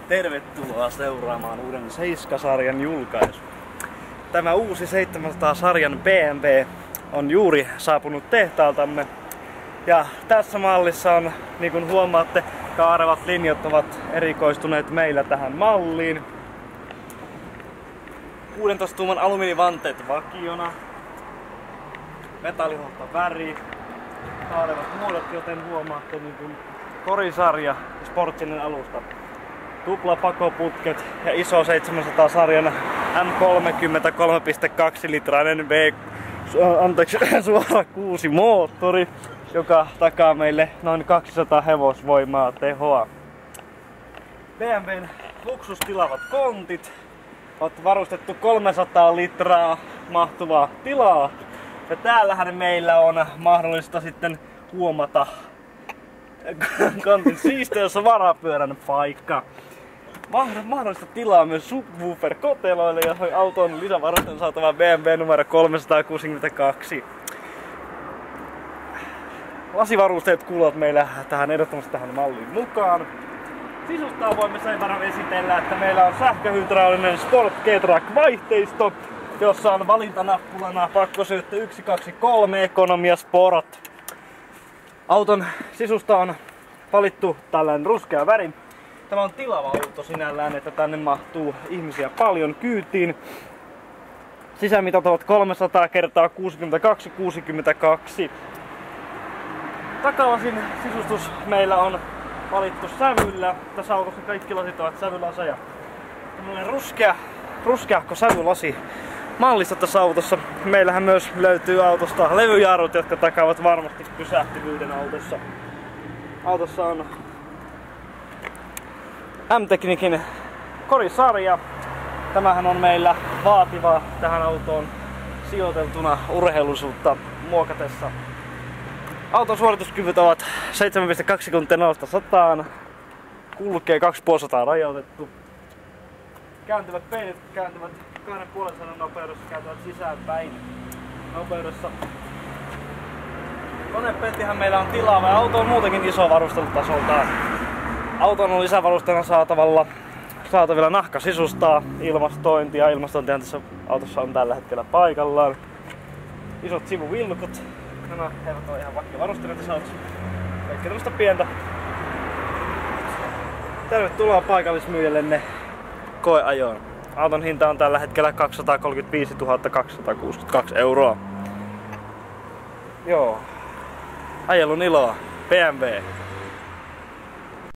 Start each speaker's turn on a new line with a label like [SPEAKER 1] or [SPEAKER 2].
[SPEAKER 1] Tervetuloa seuraamaan uuden 7-sarjan julkaisu. Tämä uusi 700-sarjan BMW on juuri saapunut tehtaaltamme. Ja tässä mallissa on, niin kuin huomaatte, kaarevat linjat ovat erikoistuneet meillä tähän malliin. 16 tuuman alumiinivanteet vakiona. Metallihohta väri. Kaarevat muodot, joten huomaatte niin kuin korisarja, sportsinen alusta. Tupla pakoputket ja iso 700-sarjan M30 3.2 litrainen suora 6 moottori, joka takaa meille noin 200 hevosvoimaa tehoa. BMWn luksustilavat kontit on varustettu 300 litraa mahtuvaa tilaa. Ja täällähän meillä on mahdollista sitten huomata kontin siisteys varapyörän paikka. Mahdollista tilaa myös subwoofer-koteloille ja auton lisävarusteena saatava BMW numero 362. Lasivarusteet kuuluvat meillä ehdottomasti tähän malliin mukaan. Sisustaa voimme sen verran esitellä, että meillä on sähköhydraulinen Sport G-Track vaihteisto, jossa on valintanappulana pakkosyöttö 1, 2, 3 Economy Sport. Auton sisusta on valittu tällainen ruskea väri. Tämä on tilava auto sinällään, että tänne mahtuu ihmisiä paljon kyytiin. Sisämitat ovat 300 × 62 62. Takalasin sisustus meillä on valittu sävyllä. Tässä autossa kaikki lasit ovat sävylaseja. Tällainen ruskeahko sävylasi mallista tässä autossa. Meillähän myös löytyy autosta levyjarrut, jotka takaavat varmasti pysähtyvyyden autossa. Autossa on M-Technicin korisarja. Tämähän on meillä vaativa tähän autoon sijoiteltuna urheiluisuutta muokatessa. Auton suorituskyvyt ovat 7,2 sekuntia 0–100. Kulkee 2,5 rajoitettu. Kääntyvät peilit kääntyvät 2,5 nopeudessa, kääntyvät sisäänpäin nopeudessa. Konepeltihän meillä on tilaa ja auto on muutenkin iso varustelutasoltaan. Auton on lisävarusteena saatavilla nahkasisustaa, ilmastointia. Ilmastointihan tässä autossa on tällä hetkellä paikallaan. Isot sivuvilkut. Nämä eivät ole ihan vakiovarusteena tässä autossa. Kaikki tämmöistä pientä. Tervetuloa paikallismyyjällenne koeajoon. Auton hinta on tällä hetkellä 235 262 €. Joo. Ajelun iloa. BMW.